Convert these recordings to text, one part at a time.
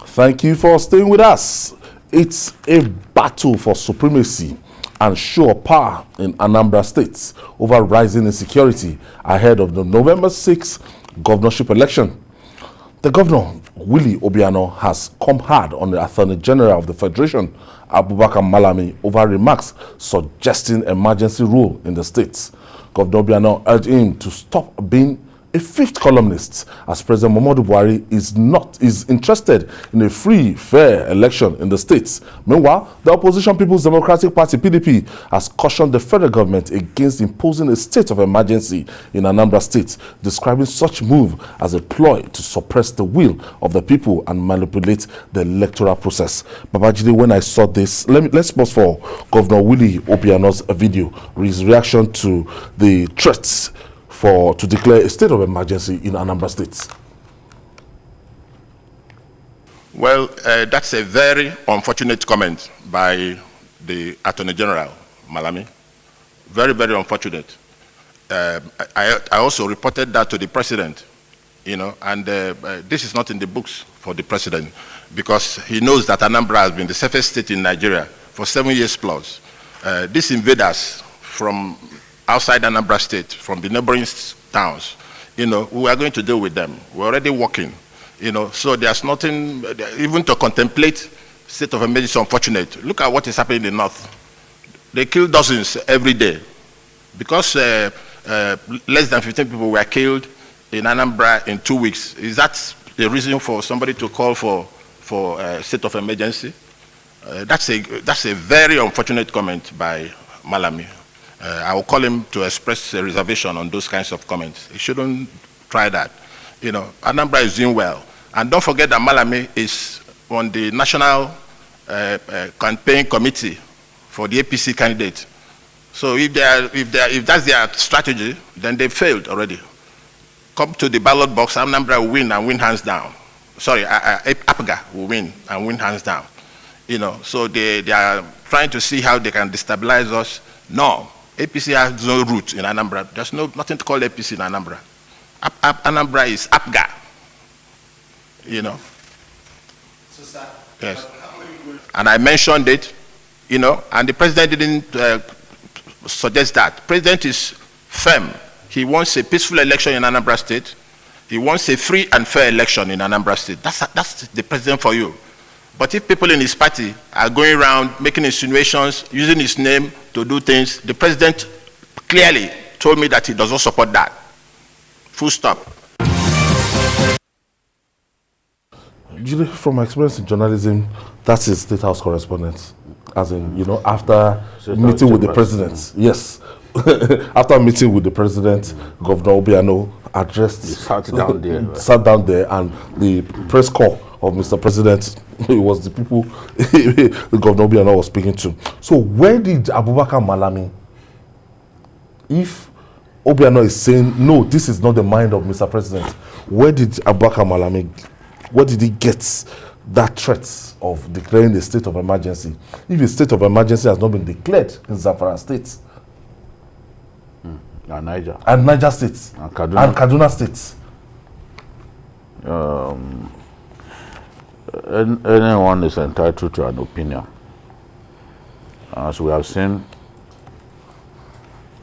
Thank you for staying with us. It's a battle for supremacy and show of power in Anambra State over rising insecurity ahead of the November 6th governorship election. The governor, Willie Obiano, has come hard on the Attorney General of the Federation, Abubakar Malami, over remarks suggesting emergency rule in the state. Governor Obiano urged him to stop being a fifth columnist, as President Buhari is interested in a free, fair election in the states. Meanwhile, the opposition People's Democratic Party (PDP) has cautioned the federal government against imposing a state of emergency in Anambra State, describing such move as a ploy to suppress the will of the people and manipulate the electoral process. Babajide, when I saw this, let's pause for Governor Willie Obiano's video, his reaction to the threats to declare a state of emergency in Anambra State. Well, that's a very unfortunate comment by the Attorney General, Malami. Very, very unfortunate. I also reported that to the President, and this is not in the books for the President, because he knows that Anambra has been the safest state in Nigeria for 7 years plus. These invaders from outside Anambra State, from the neighboring towns, we are going to deal with them. We're already working, so there's nothing, even to contemplate state of emergency. Unfortunate. Look at what is happening in the north. They kill dozens every day. Because less than 15 people were killed in Anambra in 2 weeks. Is that the reason for somebody to call for a state of emergency? That's a very unfortunate comment by Malami. I will call him to express a reservation on those kinds of comments. He shouldn't try that. Anambra is doing well. And don't forget that Malami is on the national campaign committee for the APC candidate. So if that's their strategy, then they failed already. Come to the ballot box, Anambra will win and win hands down. Sorry, APGA will win and win hands down. So they are trying to see how they can destabilize us. No. APC has no root in Anambra. There's nothing to call APC in Anambra. Anambra is APGA. So, sir, yes. And I mentioned it, and the president didn't suggest that. President is firm. He wants a peaceful election in Anambra State. He wants a free and fair election in Anambra State. That's the president for you. But if people in his party are going around making insinuations, using his name to do things, the president clearly told me that he does not support that. Full stop. From my experience in journalism, that's a State House correspondent. As in, after meeting with the president. Yes. After meeting with the president, Governor Obiano addressed. He sat down there. Right? Sat down there, and the press corps of Mr. President, it was the people the Governor Obiano was speaking to. So where did Abubakar Malami, if Obiano is saying, no, this is not the mind of Mr. President, where did Abubakar Malami, where did he get that threat of declaring a state of emergency? If a state of emergency has not been declared in Zamfara State, and Niger. And Niger State. And Kaduna State. Anyone is entitled to an opinion. As we have seen,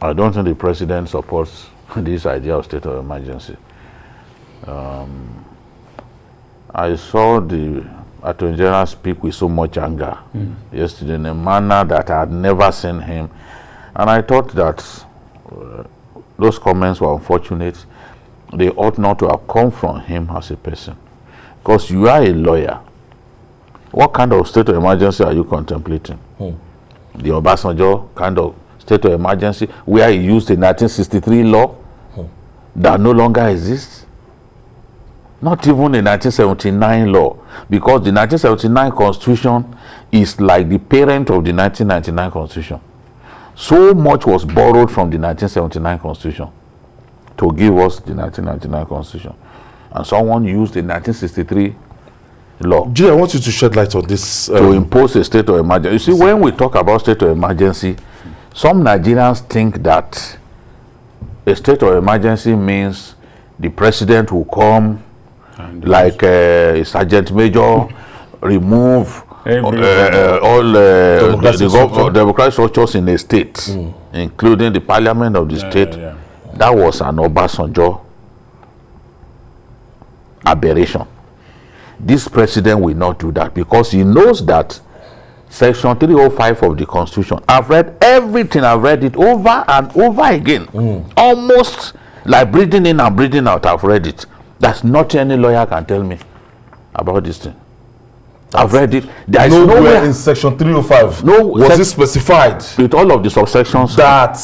I don't think the president supports this idea of state of emergency. I saw the Attorney General speak with so much anger yesterday in a manner that I had never seen him. And I thought that those comments were unfortunate. They ought not to have come from him as a person. Because you are a lawyer. What kind of state of emergency are you contemplating? The Obasanjo kind of state of emergency where he used the 1963 law that no longer exists? Not even the 1979 law, because the 1979 Constitution is like the parent of the 1999 Constitution. So much was borrowed from the 1979 Constitution to give us the 1999 Constitution. And someone used the 1963 law. Jay, I want you to shed light on this. To impose a state of emergency. You see, when we talk about state of emergency, some Nigerians think that a state of emergency means the president will come like a sergeant major remove all democratic structures in a state, including the parliament of the state, that was an Obasanjo aberration. This president will not do that because he knows that Section 305 of the Constitution, I've read everything, I've read it over and over again. Almost like breathing in and breathing out, I've read it. That's nothing any lawyer can tell me about this thing. I've read it. There is nowhere in Section 305 was it specified with all of the subsections that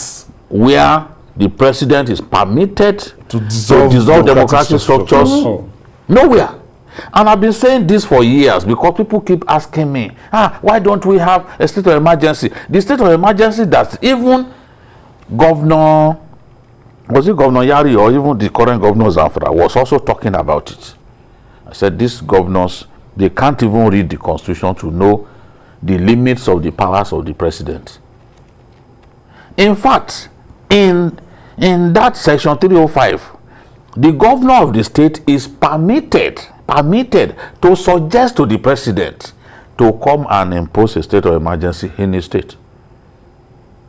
where the president is permitted to dissolve democratic structures. Nowhere. And I've been saying this for years because people keep asking me, why don't we have a state of emergency? The state of emergency that even Governor Yari or even the current governor Zamfara was also talking about it. I said these governors, they can't even read the Constitution to know the limits of the powers of the president. In fact, in that Section 305, the governor of the state is permitted to suggest to the president to come and impose a state of emergency in his state.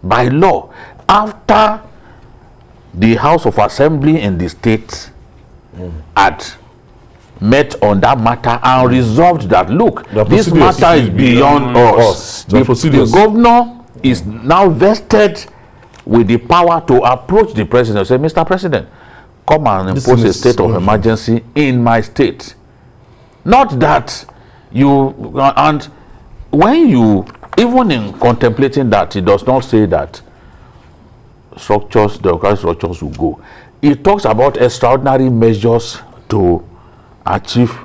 By law, after the House of Assembly in the state had met on that matter and resolved that, look, this matter is beyond us. The governor is now vested with the power to approach the president and say, Mr. President, come and impose a state of emergency in my state. Not that you, and when you, even in contemplating that, it does not say that democratic structures will go. It talks about extraordinary measures to achieve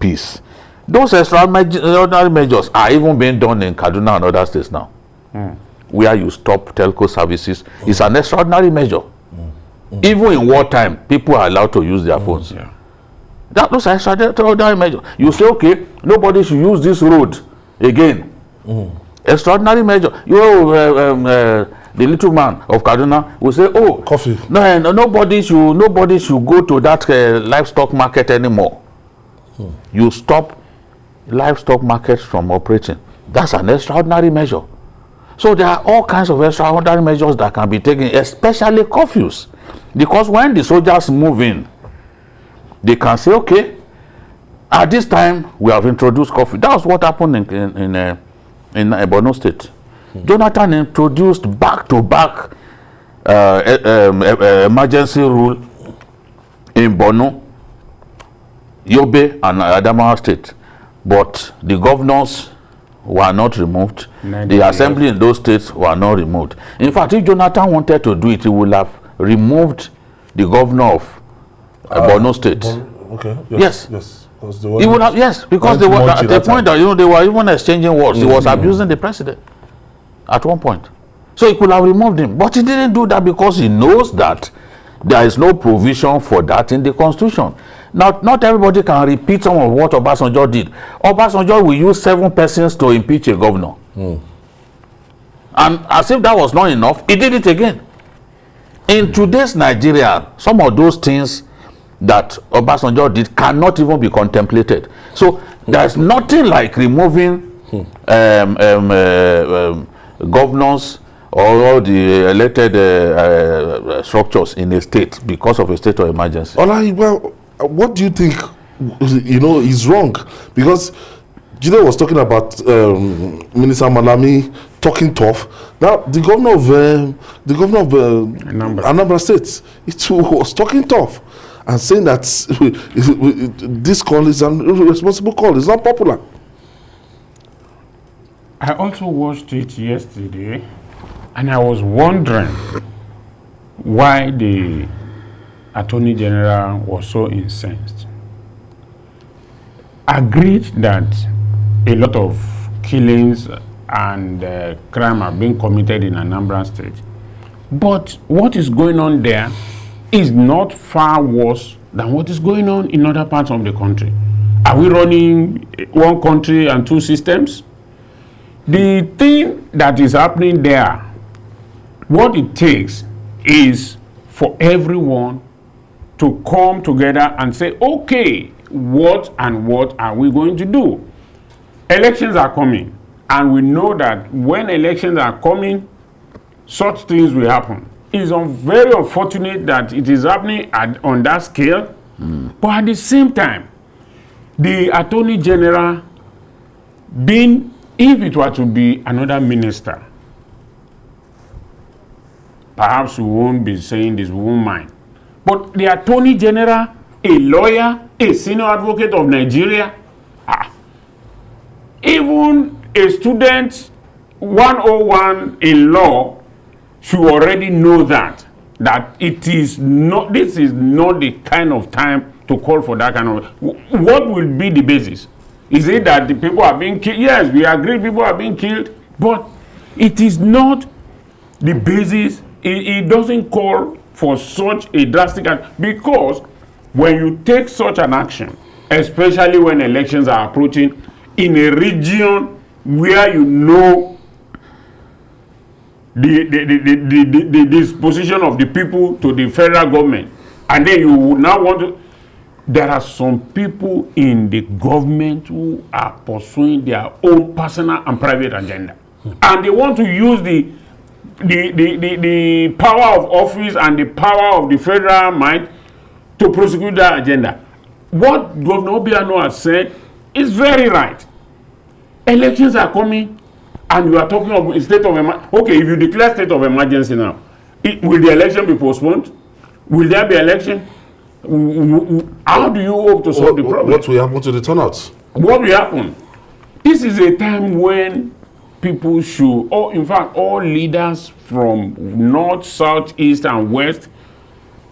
peace. Those extraordinary measures are even being done in Kaduna and other states now, where you stop telco services. It's an extraordinary measure. Even in wartime, people are allowed to use their phones. Those are extraordinary measures. You say, okay, nobody should use this road again. Extraordinary measure. The little man of Kaduna will say, oh, coffee. No, nobody should go to that livestock market anymore. You stop livestock markets from operating. That's an extraordinary measure. So there are all kinds of extraordinary measures that can be taken, especially curfews. Because when the soldiers move in, they can say, okay, at this time we have introduced curfew. That was what happened in Borno State. Jonathan introduced back-to-back emergency rule in Borno, Yobe, and Adamawa State. But the governors were not removed. The assembly in those states were not removed. In fact, if Jonathan wanted to do it, he would have removed the governor of Borno State. Okay. Yes. He would have, yes, because they were at the point that they were even exchanging words. He was abusing the president at one point. So he could have removed him. But he didn't do that because he knows that there is no provision for that in the Constitution. Now, not everybody can repeat some of what Obasanjo did. Obasanjo will use 7 persons to impeach a governor. And as if that was not enough, he did it again. In today's Nigeria, some of those things that Obasanjo did cannot even be contemplated. So there's nothing like removing governors or all the elected structures in a state because of a state of emergency. Well, what do you think, is wrong? Because Jide was talking about Minister Malami talking tough. Now the governor of Anambra State, it was talking tough and saying that this call is an irresponsible call. It's not popular. I also watched it yesterday, and I was wondering why the Attorney General was so incensed. Agreed that a lot of killings and crime are being committed in Anambra State, but what is going on there is not far worse than what is going on in other parts of the country. Are we running one country and 2 systems? The thing that is happening there, what it takes is for everyone to come together and say, okay, what are we going to do? elections are coming, and we know that when elections are coming, such things will happen. It's very unfortunate that it is happening on that scale, but at the same time, the Attorney General if it were to be another minister, perhaps we won't be saying this, we won't mind. But the Attorney General, a lawyer, a senior advocate of Nigeria, even a student 101 in law should already know that this is not the kind of time to call for that kind of. What will be the basis? Is it that the people are being killed? Yes, we agree people are being killed, but it is not the basis. It doesn't call for such a drastic action, because when you take such an action, especially when elections are approaching in a region where you know the disposition of the people to the federal government, and then you would now want to. There are some people in the government who are pursuing their own personal and private agenda, and they want to use the power of office and the power of the federal might to prosecute that agenda. What Governor Obiano has said is very right. Elections are coming, and you are talking of a state of emergency. Okay, if you declare state of emergency now, will the election be postponed? Will there be election? How do you hope to solve the problem? What will happen to the turnout? What will happen? This is a time when people should, or in fact, all leaders from north, south, east, and west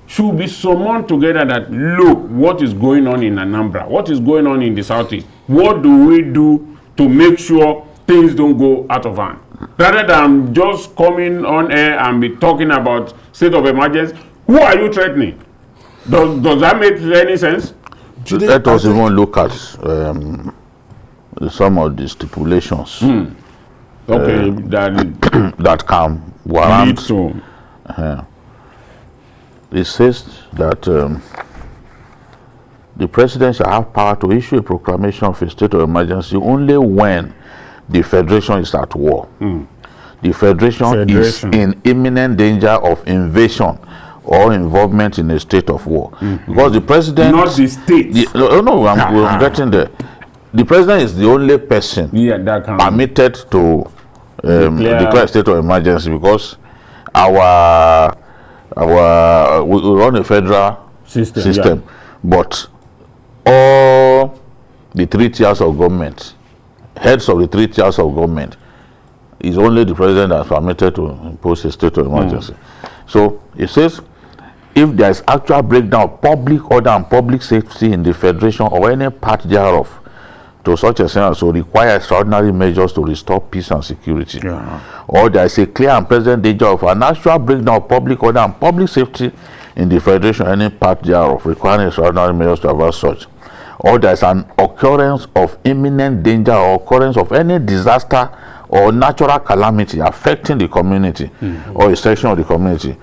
should be summoned together that, look, what is going on in Anambra? What is going on in the southeast? What do we do to make sure things don't go out of hand? Rather than just coming on air and be talking about state of emergency, who are you threatening? Does that make any sense? Let us even look at some of the stipulations Okay, that can warrant. to. It says that the president shall have power to issue a proclamation of a state of emergency only when the federation is at war. The federation is in imminent danger of invasion or involvement in a state of war. Because the president... Not the state. I'm getting there. The president is the only person that can permitted to declare a state of emergency, because we run a federal system. But all the 3 tiers of government, heads of the 3 tiers of government, is only the president that is permitted to impose a state of emergency. So it says, if there is actual breakdown of public order and public safety in the federation or any part thereof, to such extent as to require extraordinary measures to restore peace and security, or there is a clear and present danger of an actual breakdown of public order and public safety in the federation or any part thereof, requiring extraordinary measures to avert such, or there is an occurrence of imminent danger or occurrence of any disaster or natural calamity affecting the community or a section of the community,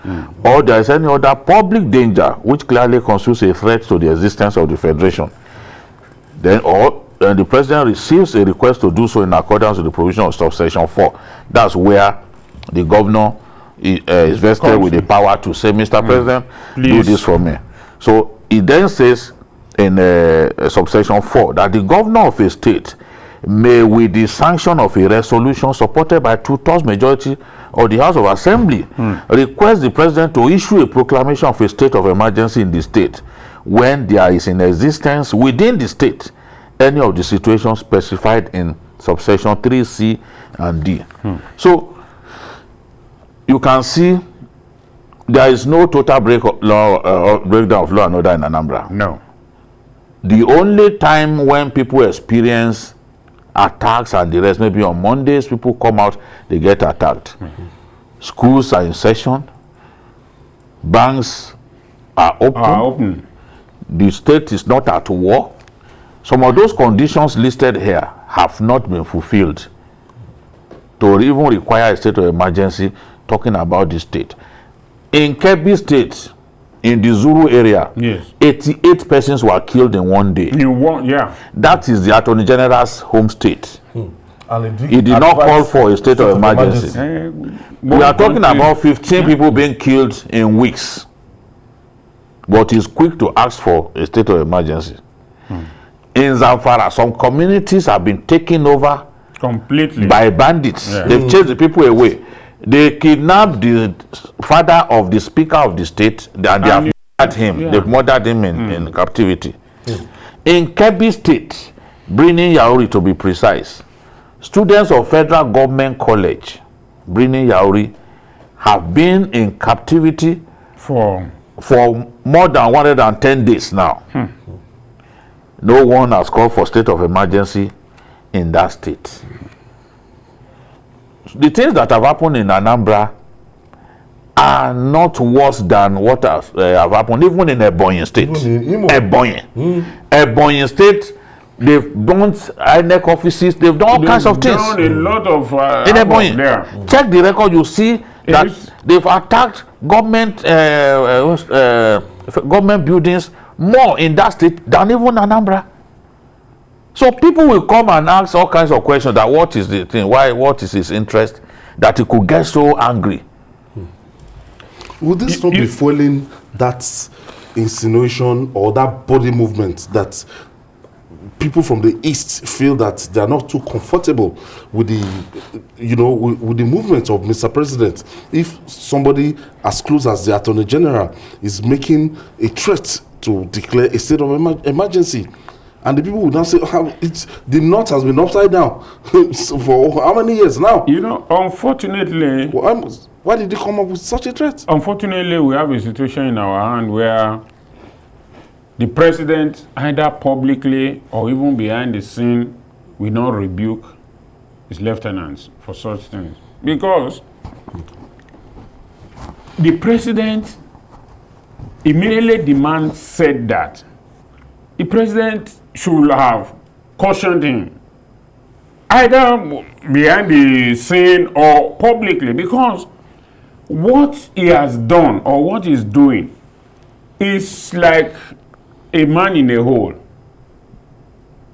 or there is any other public danger which clearly constitutes a threat to the existence of the federation, then the president receives a request to do so in accordance with the provision of subsection 4. That's where the governor is vested with the power to say, Mr. President, do this for me. So it then says in subsection 4 that the governor of a state may, with the sanction of a resolution supported by 2/3 majority of the House of Assembly, request the president to issue a proclamation of a state of emergency in the state when there is in existence within the state any of the situations specified in subsection 3C and D. So you can see there is no total breakdown of law and order in Anambra. No. The only time when people experience attacks and the rest, maybe on Mondays, people come out, they get attacked. Schools are in session. Banks are open. The state is not at war. Some of those conditions listed here have not been fulfilled to even require a state of emergency, talking about the state. In Kebbi State, in the Zuru area, Yes. 88 persons were killed in one day. In one, yeah. That is the Attorney General's home state. And He did not call for a state of emergency. We are talking about 15 people being killed in weeks. But he's quick to ask for a state of emergency. In Zamfara, some communities have been taken over completely by bandits. Yeah. They've chased the people away. They kidnapped the father of the Speaker of the state and they have murdered him. Yeah. They've murdered him in captivity. In Kebbi State, Birnin Yauri to be precise, students of Federal Government College, Birnin Yauri, have been in captivity for more than 110 days now. No one has called for state of emergency in that state. The things that have happened in Anambra are not worse than what have happened even in Ebonyi State. Ebonyi State, they've burnt INEC offices, they've done all kinds of things. Done a lot of In Ebonyi, there. check the record, you see that Yes. they've attacked government government buildings more in that state than even Anambra. So people will come and ask all kinds of questions that what is the thing, why, what is his interest, that he could get so angry. Would this not be foiling that insinuation or that body movement that people from the East feel that they are not too comfortable with the, with the movement of Mr. President? If somebody as close as the Attorney General is making a threat to declare a state of emergency, and the people would now say, the North has been upside down for how many years now? Unfortunately, why did they come up with such a threat? Unfortunately, we have a situation in our hand where the president, either publicly or even behind the scene, will not rebuke his lieutenants for such things. Because the president immediately said that the president should have cautioned him, either behind the scene or publicly, because what he has done or what he's doing is like a man in a hole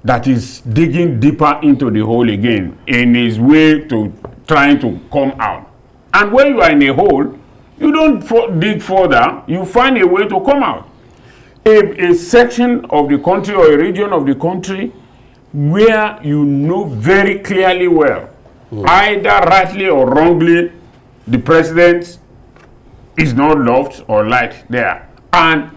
that is digging deeper into the hole again in his way to trying to come out. And when you are in a hole, you don't dig further, you find a way to come out. A section of the country or a region of the country where you know very clearly well, either rightly or wrongly, the president is not loved or liked there. And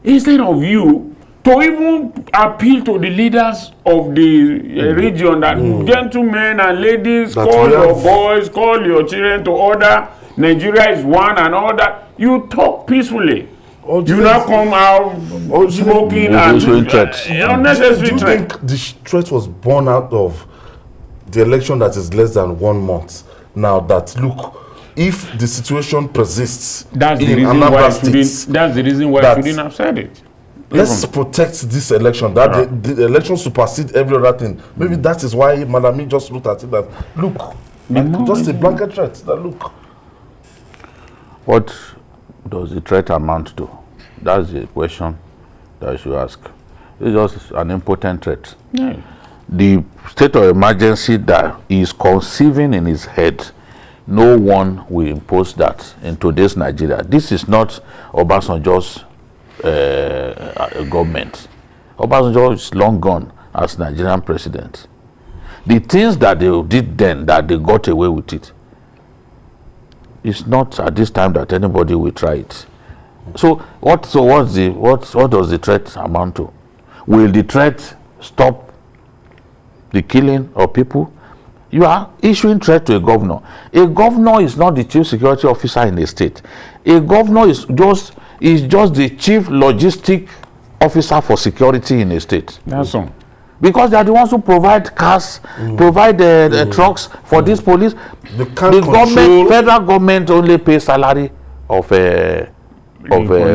instead of you to even appeal to the leaders of the region that gentlemen and ladies, call your boys, call your children to order, Nigeria is one and all that, you talk peacefully. You now come out smoking and unnecessary threats. Do you think the threat was born out of the election that is less than 1 month now? That look, if the situation persists that's the in reason Anambra why State, that's the reason why I shouldn't have said it. Let's protect this election. That the election supersedes every other thing. Maybe that is why Malami just looked at it that look, just a blanket threat. That look. What does the threat amount to? That's the question that I should ask. It's just an impotent threat. Yeah. The state of emergency that he is conceiving in his head, no one will impose that in today's Nigeria. This is not Obasanjo's government. Obasanjo is long gone as Nigerian president. The things that they did then, that they got away with it, it's not at this time that anybody will try it. So what does the threat amount to? Will the threat stop the killing of people? You are issuing threat to a governor. A governor is not the chief security officer in a state. A governor is just the chief logistic officer for security in a state. That's all. Because they are the ones who provide cars, provide trucks for this police. The government, federal government only pays salary of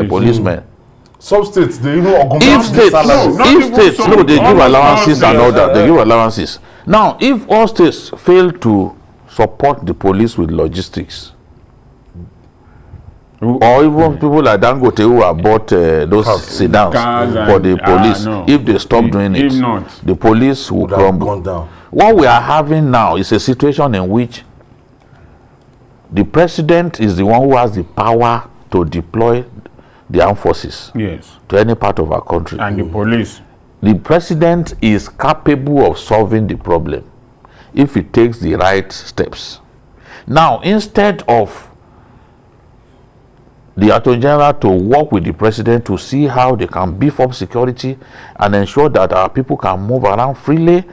policemen. Some states they even If states they give allowances and all that. They give allowances. Now, if all states fail to support the police with logistics, or even people like Dangote who have bought those sedans for the police. No. If they stop doing it, not, the police will crumble. Gone down. What we are having now is a situation in which the president is the one who has the power to deploy the armed forces to any part of our country. And the police. The president is capable of solving the problem if he takes the right steps. Now, instead of the Attorney General to work with the president to see how they can beef up security and ensure that our people can move around freely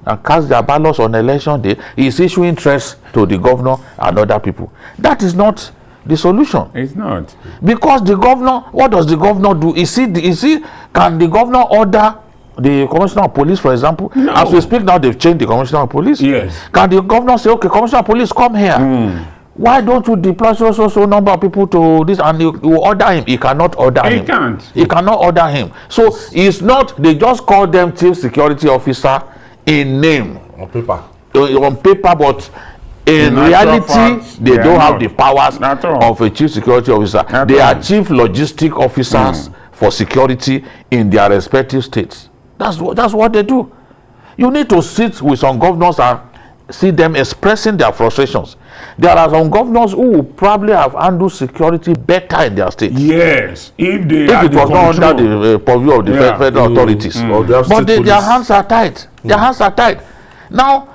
and cast their ballots on election day, he is issuing threats to the governor and other people. That is not the solution. It's not. Because the governor, what does the governor do? Can the governor order the commissioner of police, for example? No. As we speak now, they've changed the commissioner of police. Yes. Can the governor say, okay, commissioner of police, come here. Why don't you deploy so number of people to this, and you order him? He cannot order him. He can't. He cannot order him. So it's not, they just call them chief security officer in name. On paper. On paper, but in reality, fact, they don't have not. the powers of a chief security officer. They are chief logistic officers for security in their respective states. That's what they do. You need to sit with some governors and see them expressing their frustrations. There are some governors who will probably have handled security better in their states. Yes, if it was not under the purview of the federal authorities. But their hands are tied. Their hands are tied. Now,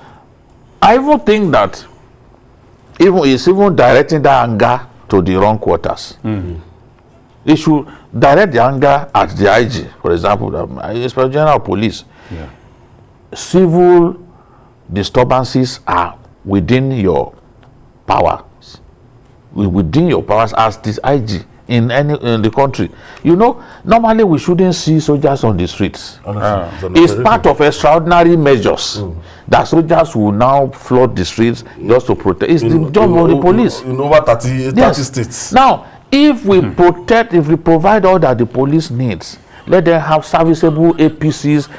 I even think that it's even directing that anger to the wrong quarters. They should direct the anger at the IG, for example, the Inspector General of Police. Civil disturbances are within your powers. Within your powers as this IG in the country. You know, normally we shouldn't see soldiers on the streets. It's part of extraordinary measures that soldiers will now flood the streets just to protect. It's the job of the police. In over 30 states. Now, if we if we provide all that the police needs, let them have serviceable APCs,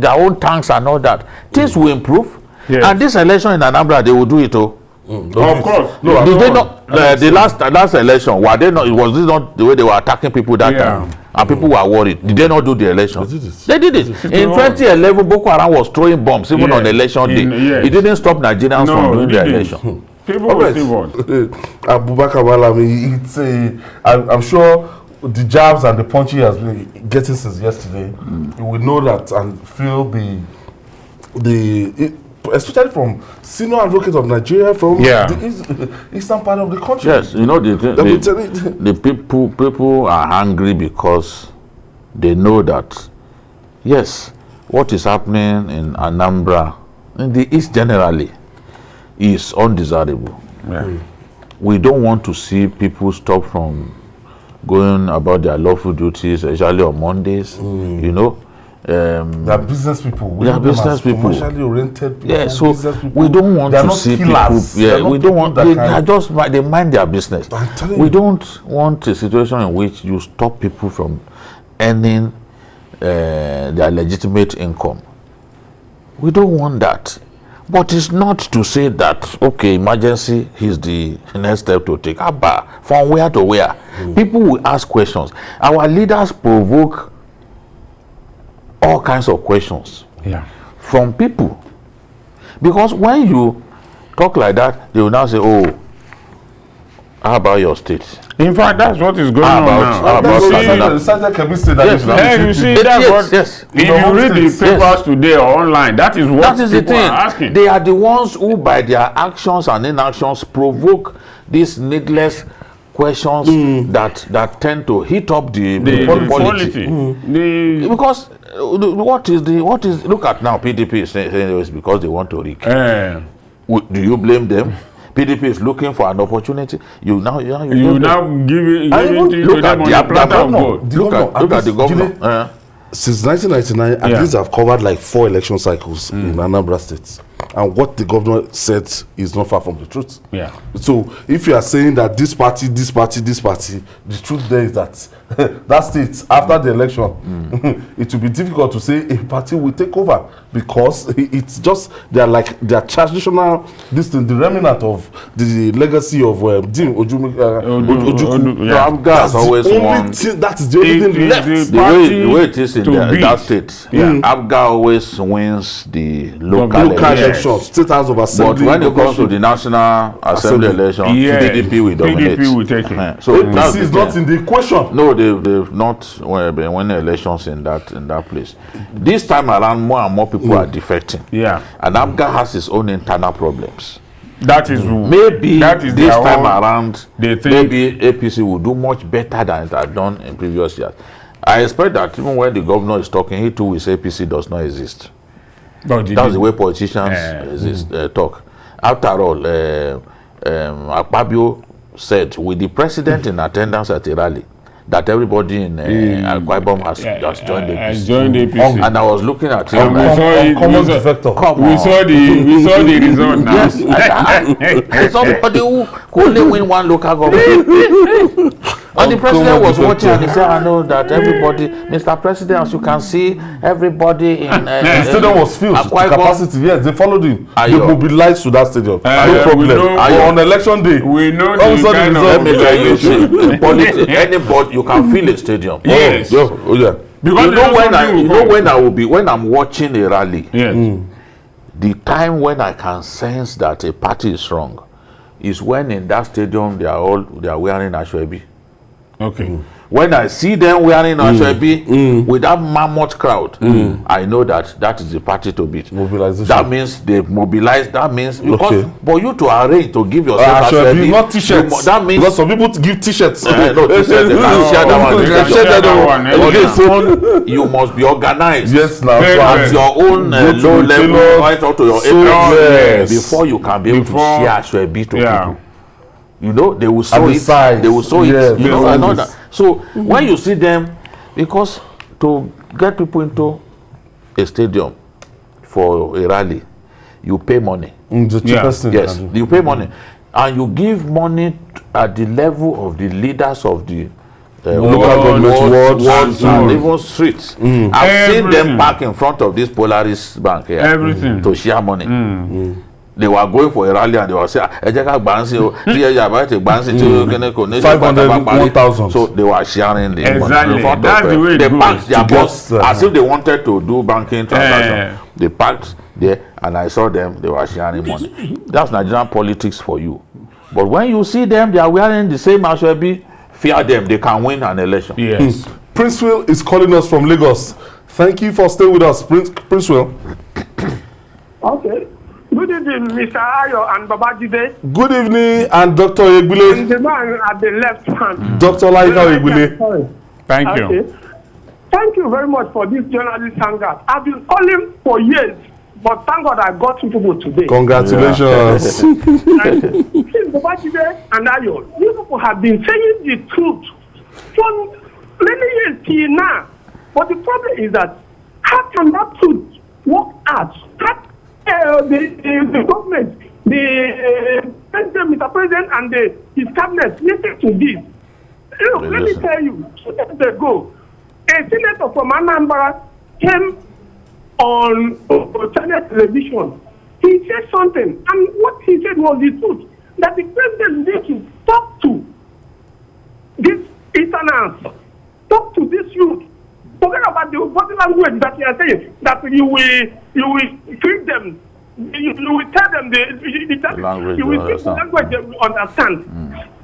their own tanks and all that, things will improve. And this election in Anambra, they will do it all. Of course. No, did they not? The last election, was this not the way they were attacking people that time? And people were worried. Did they not do the election? They did it. In 2011, Boko Haram was throwing bombs even on election day. It didn't stop Nigerians from doing the election. People will still vote. Abubakar Malami, I'm sure the jabs and the punch he has been getting since yesterday, you will know that and feel especially from senior advocates of Nigeria, from the eastern part of the country. Yes, you know, the people are angry because they know that, yes, what is happening in Anambra, in the east generally, is undesirable. We don't want to see people stop from going about their lawful duties, especially on Mondays, you know. They are business people. They are business people. Commercially oriented people. Yeah, so we don't want to see killers. People. We don't want. They mind their business. We don't want a situation in which you stop people from earning their legitimate income. We don't want that. But it's not to say that, okay, emergency is the next step to take. From where to where? People will ask questions. Our leaders provoke all kinds of questions from people. Because when you talk like that, they will now say, oh, how about your state? In fact, that's what is going on now. You see, that's what. If you read the papers today or online, that is what people are asking. They are the ones who, by their actions and inactions, provoke these needless questions that tend to heat up the polity. Because what is look at now, PDP is saying it's because they want to rig. Do you blame them? PDP is looking for an opportunity. You now give it to them on the platter of gold. Look at the governor. Since 1999, at least I've covered like 4 election cycles in Anambra State. and what the governor said is not far from the truth. Yeah. So if you are saying that this party, the truth there is that that state after the election, it will be difficult to say a party will take over, because it's just they are traditional, the remnant of the legacy of Dim Ojukwu. Abga has always won. That is the only thing left. The way it is in that state, Abga always wins the local elections, State House of Assembly. But when it comes to the National Assembly election, PDP will dominate. PDP will take it. So APC is not in the equation. No, they've not been winning elections in that place. This time around, more and more people are defecting. Yeah. And Abga has its own internal problems. That is maybe that is this time around, they think maybe APC will do much better than it had done in previous years. I expect that even when the governor is talking, he too will say APC does not exist. That's the way politicians talk. After all, Akpabio said, with the president in attendance at a rally, that everybody in Akwa Ibom has joined the APC. And I was looking at him. We saw the result now. Somebody who only win one local government. And the president was watching and he said, I know that everybody, Mr. President, as you can see, everybody in the stadium was filled to capacity. Yes, they followed him. They mobilized to that stadium. No problem. On election day, we know the kind of anybody, you can feel a stadium. Yes. Yeah. Because when I'm watching a rally, the time when I can sense that a party is wrong is when in that stadium they are wearing ashwebi. Okay. When I see them wearing ashwebi with that mammoth crowd, I know that is the party to beat. Mobilization. That means they mobilize. That means because for you to arrange to give yourself ashwebi, not t-shirts. That means because some people give t-shirts. No, t-shirts. They can share that one. Okay, so you must be organized. Yes, now at your own low level, right up to your age, before you can be able to share ashwebi to people. You know, they will sow it. They will sow it. You know, and all that. So when you see them, because to get people into a stadium for a rally, you pay money. The cheapest thing. Yes, you pay money, and you give money at the level of the leaders of the local government, wards, and even streets. I've seen them park in front of this Polaris bank here to share money. They were going for a rally and they were saying, 500, 1,000. So they were sharing the money. That's the way they packed their bus as if they wanted to do banking transactions. They packed there and I saw them, they were sharing money. That's Nigerian politics for you. But when you see them, they are wearing the same ashwebi, fear them, they can win an election. Yes. Prince Will is calling us from Lagos. Thank you for staying with us, Prince Will. Okay. Good evening, Mr. Ayo and Babajide. Good evening, and Dr. Egbile. And the man at the left hand. Dr. Laika Egbile. Thank you. Thank you very much for this journalist hangout. I've been calling for years, but thank God I got people today. Congratulations. Babajide and Ayo, you people have been saying the truth for many years till now. But the problem is that how can that truth work out? The government, the president, Mr. President, and his cabinet listen to this. Look, let me tell you, 2 days ago, a senator from Anambra came on Channel television. He said something, and what he said was the truth, that the president needs to talk to this internals, talk to this youth. Forget about the body language that you are saying, that you will treat them, you will tell them the language you will speak the language they will understand.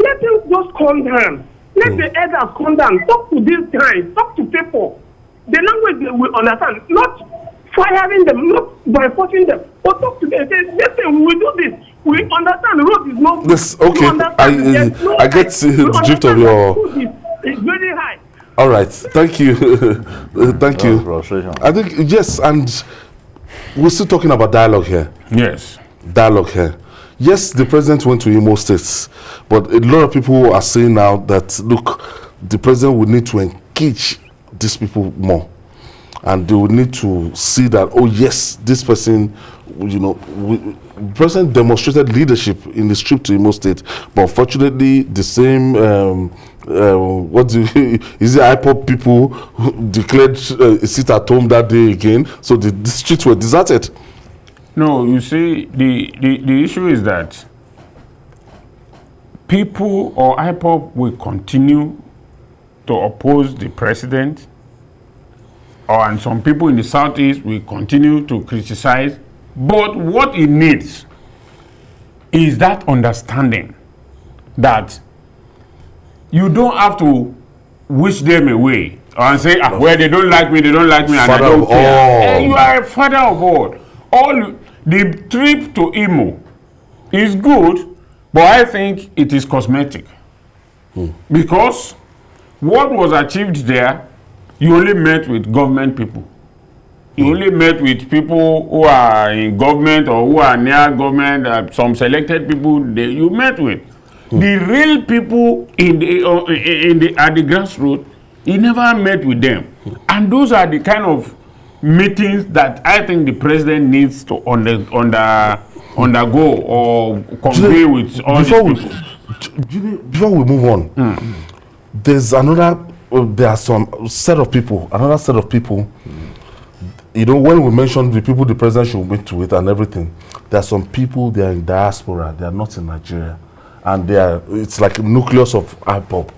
Let them just calm down. Let the elders calm down. Talk to these guys. Talk to people. The language they will understand. Not firing them, not by forcing them. But talk to them. Say, listen, we do this. We understand the road is not good. Yes, okay. I get the drift of your... It's very high. All right, thank you. Thank you. I think, yes, and we're still talking about dialogue here. Yes. Dialogue here. Yes, the president went to Imo States, but a lot of people are saying now that, look, the president would need to engage these people more. and they will need to see that, oh yes, this person, the president demonstrated leadership in the trip to Imo State, but unfortunately the same is the IPOP people who declared a sit at home that day again, so the streets were deserted. No, you see, the issue is that people or IPOP will continue to oppose the president, and some people in the southeast will continue to criticize. But what it needs is that understanding that you don't have to wish them away and say, well, they don't like me, and I don't care. You are a father of all. The trip to Imo is good, but I think it is cosmetic. Because what was achieved there, you only met with government people. You only met with people who are in government or who are near government, some selected people you met with. The real people at the grassroots, you never met with them. And those are the kind of meetings that I think the president needs to undergo or convey with all these people. Before we move on, there's there are some set of people, when we mentioned the people the president should meet with and everything, there are some people, they are in diaspora, they are not in Nigeria, and it's like a nucleus of IPOP,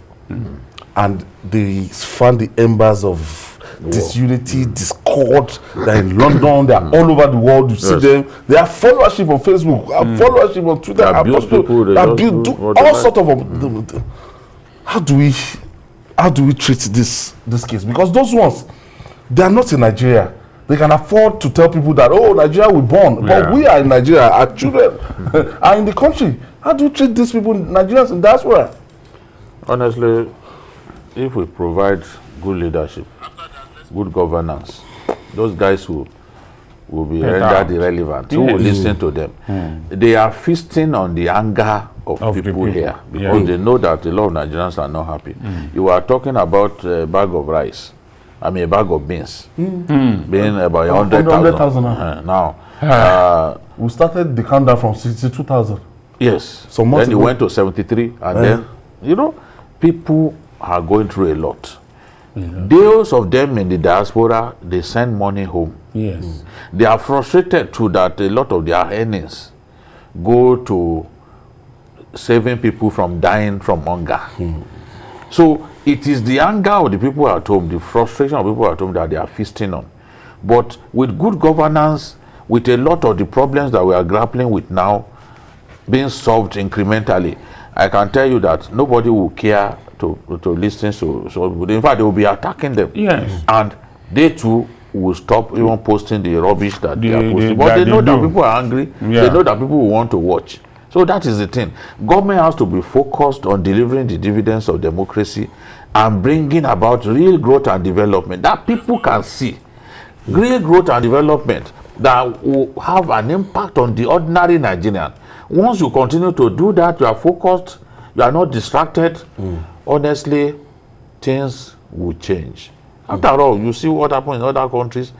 and they found the embers of disunity, discord. They're in London, they're all over the world. You see them. They have followership on Facebook, followership on Twitter. They do all sorts of. How do we treat this case? Because those ones, they are not in Nigeria. They can afford to tell people that, oh, Nigeria we born, but we are in Nigeria. Our children are in the country. How do we treat these people, Nigerians in diaspora? Honestly, if we provide good leadership, good governance, those guys will be rendered irrelevant. Who will listen to them? They are feasting on the anger of people here because they know that a lot of Nigerians are not happy. You are talking about a bag of rice, a bag of beans, being about 100,000 now. We started the countdown from 62,000. Yes. Then it went to 73, and then people are going through a lot. Those of them in the diaspora, they send money home. Yes. They are frustrated too that a lot of their earnings go to saving people from dying from hunger. So it is the anger of the people at home, the frustration of people at home that they are feasting on. But with good governance, with a lot of the problems that we are grappling with now being solved incrementally, I can tell you that nobody will care to listen to. In fact, they will be attacking them. Yes. And they too will stop even posting the rubbish that they are posting. But they know that people are angry. They know that people will want to watch. So that is the thing. Government has to be focused on delivering the dividends of democracy and bringing about real growth and development that people can see. Real growth and development that will have an impact on the ordinary Nigerian. Once you continue to do that, you are focused, you are not distracted, honestly, things will change. After all, you see what happens in other countries.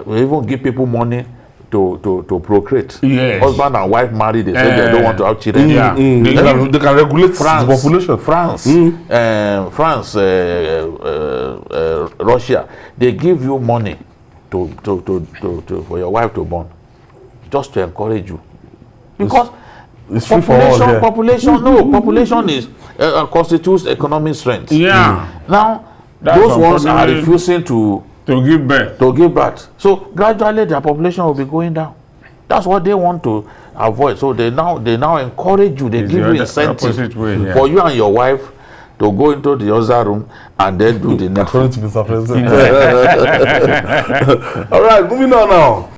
We even give people money to procreate. Yes. Husband and wife married, they say they don't want to have children. They can regulate the population. France, Russia, they give you money for your wife to born, just to encourage you. Because it's population is constitutes economic strength. Now, those ones are refusing to give birth. So gradually their population will be going down. That's what they want to avoid. So they now encourage you, they give you incentive for you and your wife to go into the other room and then do the next. According to Mr. President. All right, moving on now.